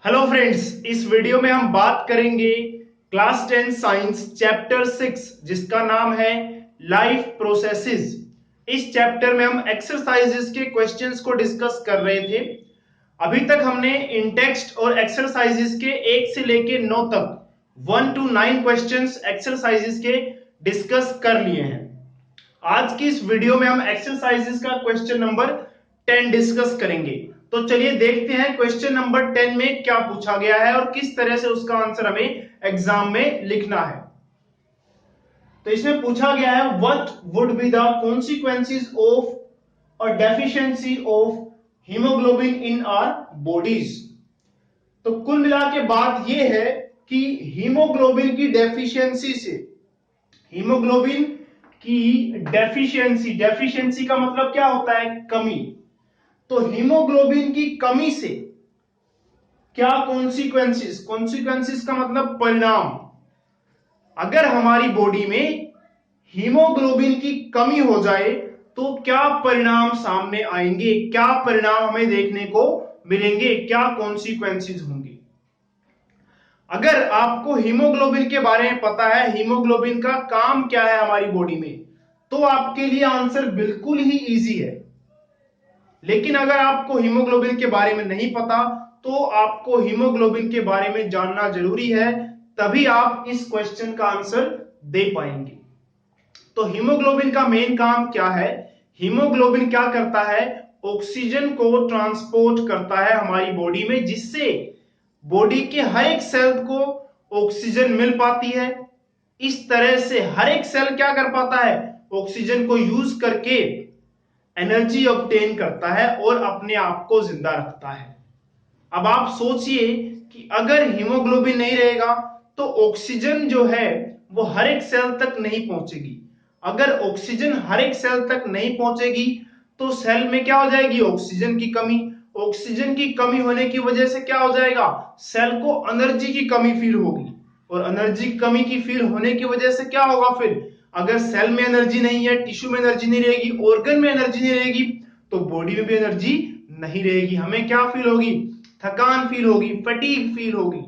Hello friends, इस video में हम बात करेंगे क्लास 10 साइंस चैप्टर 6 जिसका नाम है लाइफ प्रोसेसेस। इस चैप्टर में हम एक्सरसाइजेस के क्वेश्चंस को डिस्कस कर रहे थे। अभी तक हमने इन टेक्स्ट और एक्सरसाइजेस के 1 से लेके 9 तक 1 to 9 क्वेश्चंस एक्सरसाइजेस के डिस्कस कर लिए हैं। आज की इस वीडियो में हम एक्सरसाइजेस का क्वेश्चन नंबर 10 डिस्कस करेंगे। तो चलिए देखते हैं क्वेश्चन नंबर 10 में क्या पूछा गया है और किस तरह से उसका आंसर हमें एग्जाम में लिखना है। तो इसमें पूछा गया है what would be the consequences of a deficiency of haemoglobin in our bodies. तो कुल मिला के बात यह है कि हीमोग्लोबिन की डेफिशिएंसी से, हीमोग्लोबिन की डेफिशिएंसी का मतलब क्या होता है? कमी। तो हीमोग्लोबिन की कमी से क्या कॉन्सिक्वेंसेस का मतलब परिणाम। अगर हमारी बॉडी में हीमोग्लोबिन की कमी हो जाए तो क्या परिणाम सामने आएंगे, क्या परिणाम हमें देखने को मिलेंगे, क्या कॉन्सिक्वेंसेस होंगे। अगर आपको हीमोग्लोबिन के बारे में पता है, हीमोग्लोबिन का काम क्या है हमारी बॉडी में, तो आपके लिए आंसर बिल्कुल ही इजी है। लेकिन अगर आपको हीमोग्लोबिन के बारे में नहीं पता तो आपको हीमोग्लोबिन के बारे में जानना जरूरी है, तभी आप इस क्वेश्चन का आंसर दे पाएंगे। तो हीमोग्लोबिन का मेन काम क्या है? हीमोग्लोबिन क्या करता है? ऑक्सीजन को ट्रांसपोर्ट करता है हमारी बॉडी में, जिससे बॉडी के हर एक सेल को ऑक्सीजन मिल पाती है। इस तरह से हर एक सेल क्या कर पाता है? ऑक्सीजन को यूज करके एनर्जी ऑब्टेन करता है और अपने आप को जिंदा रखता है। अब आप सोचिए कि अगर हीमोग्लोबिन नहीं रहेगा तो ऑक्सीजन जो है वो हर एक सेल तक नहीं पहुंचेगी। अगर ऑक्सीजन हर एक सेल तक नहीं पहुंचेगी तो सेल में क्या हो जाएगी? ऑक्सीजन की कमी। ऑक्सीजन की कमी होने की वजह से क्या हो जाएगा? सेल को एनर्जी की कमी फील होगी, और एनर्जी की कमी की फील होने की वजह से क्या होगा? फिर अगर सेल में एनर्जी नहीं है, टिश्यू में एनर्जी नहीं रहेगी, ऑर्गन में एनर्जी नहीं रहेगी, तो बॉडी में भी एनर्जी नहीं रहेगी। हमें क्या फील होगी? थकान फील होगी, फटीग फील होगी।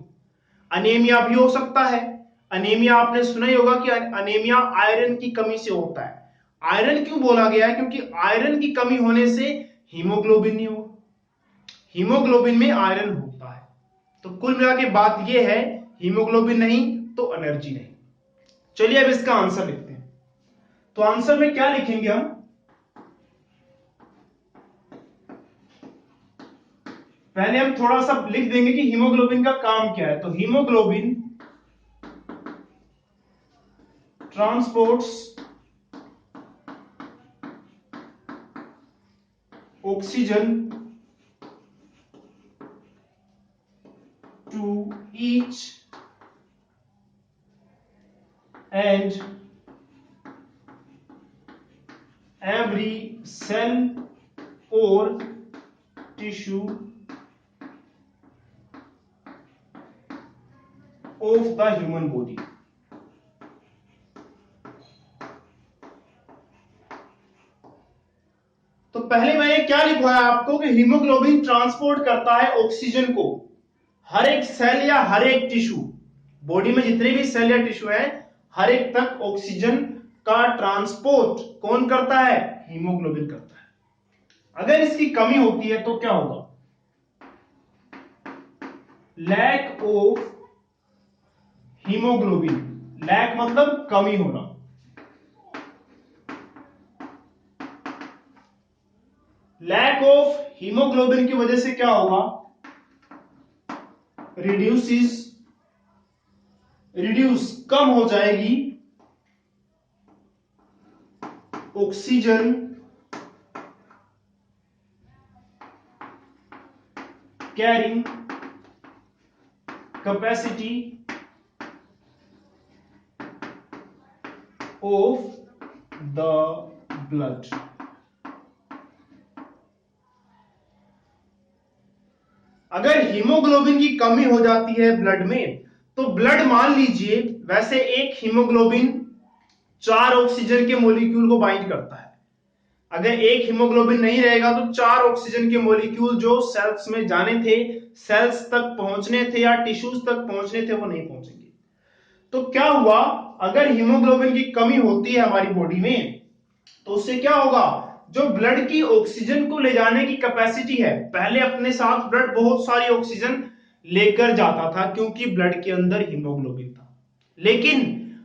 अनेमिया भी हो सकता है। अनेमिया आपने सुना ही होगा कि अनेमिया आयरन की कमी से होता है। आयरन क्यों बोला गया है? क्योंकि आयरन की कमी होने से हीमोग्लोबिन नहीं होगा, हीमोग्लोबिन में आयरन होता है। तो कुल मिला के बात यह है, हीमोग्लोबिन नहीं तो एनर्जी नहीं। चलिए अब इसका आंसर लिखते हैं। तो आंसर में क्या लिखेंगे हम? पहले हम थोड़ा सा लिख देंगे कि हीमोग्लोबिन का काम क्या है। तो haemoglobin transports oxygen to each and every cell or tissue of the human body। तो पहले मैंने क्या लिखवाया आपको कि हीमोग्लोबिन ट्रांसपोर्ट करता है ऑक्सीजन को हर एक सेल या हर एक टिश्यू, बॉडी में जितने भी सेल या टिश्यू है हर एक तक ऑक्सीजन का ट्रांसपोर्ट कौन करता है? हीमोग्लोबिन करता है। अगर इसकी कमी होती है तो क्या होगा? Lack of haemoglobin. लैक मतलब कमी होना। लैक ऑफ हीमोग्लोबिन की वजह से क्या होगा? रिड्यूस कम हो जाएगी oxygen carrying capacity of the blood. अगर हीमोग्लोबिन की कमी हो जाती है ब्लड में, तो ब्लड मान लीजिए, वैसे एक हीमोग्लोबिन 4 ऑक्सीजन के मॉलिक्यूल को बाइंड करता है, अगर एक हीमोग्लोबिन नहीं रहेगा तो 4 ऑक्सीजन के मॉलिक्यूल जो सेल्स में जाने थे, सेल्स तक पहुंचने थे या टिश्यूज तक पहुंचने थे, वो नहीं पहुंचेंगे। तो क्या हुआ, अगर हीमोग्लोबिन की कमी होती है हमारी बॉडी में तो उससे क्या होगा, जो ब्लड की ऑक्सीजन को ले जाने की कैपेसिटी है, पहले अपने साथ ब्लड बहुत सारी ऑक्सीजन लेकर जाता था क्योंकि ब्लड के अंदर हीमोग्लोबिन था। लेकिन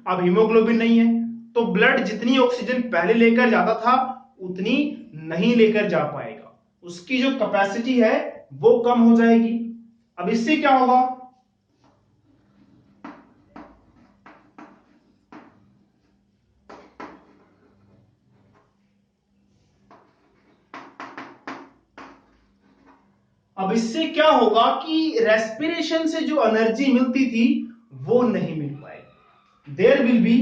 अब हीमोग्लोबिन नहीं है तो ब्लड जितनी ऑक्सीजन पहले लेकर जाता था उतनी नहीं लेकर जा पाएगा, उसकी जो कैपेसिटी है वो कम हो जाएगी। अब इससे क्या होगा, अब इससे क्या होगा कि रेस्पिरेशन से जो एनर्जी मिलती थी वो नहीं मिल पाएगी। There will be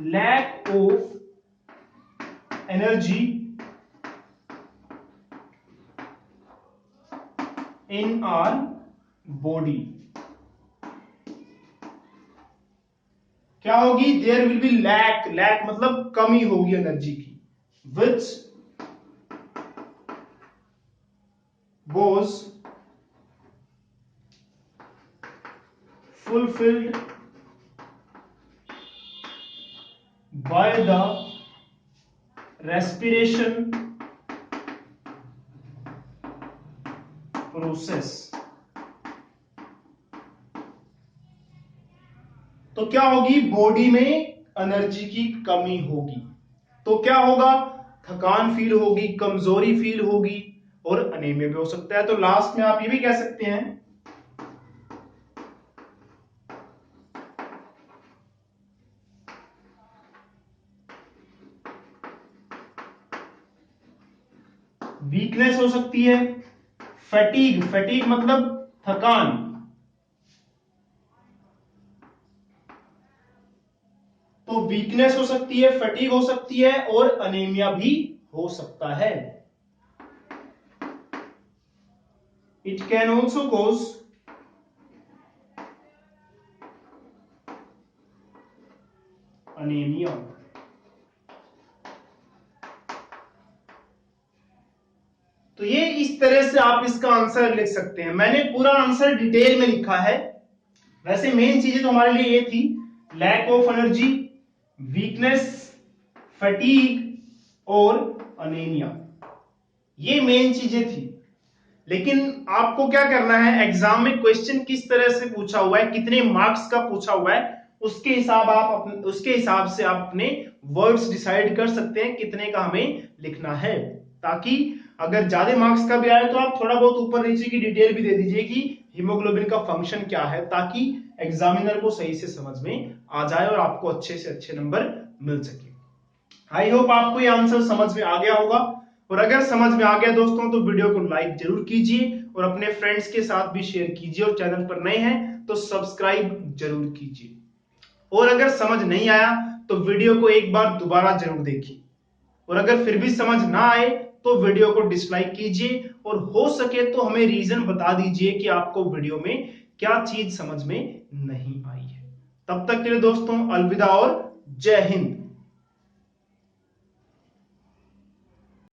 lack of energy in our body. क्या होगी, there will be lack, lack मतलब कमी होगी एनर्जी की, विच was fulfilled by the respiration process। तो क्या होगी, बॉडी में एनर्जी की कमी होगी तो क्या होगा, थकान फील होगी, कमजोरी फील होगी और अनीमिया भी हो सकता है। तो लास्ट में आप ये भी कह सकते हैं वीकनेस हो सकती है, फैटीग, फैटीग मतलब थकान, तो वीकनेस हो सकती है, फैटीग हो सकती है और अनीमिया भी हो सकता है। It can also cause anaemia. तो ये इस तरह से आप इसका आंसर लिख सकते हैं। मैंने पूरा आंसर डिटेल में लिखा है। वैसे मेन चीजें तो हमारे लिए ये थी, lack of energy, weakness, fatigue और अनीमिया, ये मेन चीजें थी। लेकिन आपको क्या करना है, एग्जाम में क्वेश्चन किस तरह से पूछा हुआ है, कितने मार्क्स का पूछा हुआ है, उसके हिसाब से आप अपने वर्ड्स डिसाइड कर सकते हैं कितने का हमें लिखना है, ताकि अगर ज्यादा मार्क्स का भी आए तो आप थोड़ा बहुत ऊपर नीचे की डिटेल भी दे दीजिए कि हीमोग्लोबिन का फंक्शन क्या है, ताकि एग्जामिनर को सही से समझ में आ जाए और आपको अच्छे से अच्छे नंबर मिल सके। आई होप आपको ये आंसर समझ में आ गया होगा, और अगर समझ में आ गया दोस्तों तो वीडियो को लाइक जरूर कीजिए और अपने फ्रेंड्स के साथ भी शेयर कीजिए, और चैनल पर नए हैं तो सब्सक्राइब जरूर कीजिए। और अगर समझ नहीं आया तो वीडियो को एक बार दोबारा जरूर देखिए, और अगर फिर भी समझ ना आए तो वीडियो को डिसलाइक कीजिए, और हो सके तो हमें रीजन बता दीजिए कि आपको वीडियो में क्या चीज समझ में नहीं आई है। तब तक के लिए दोस्तों अलविदा और जय हिंद।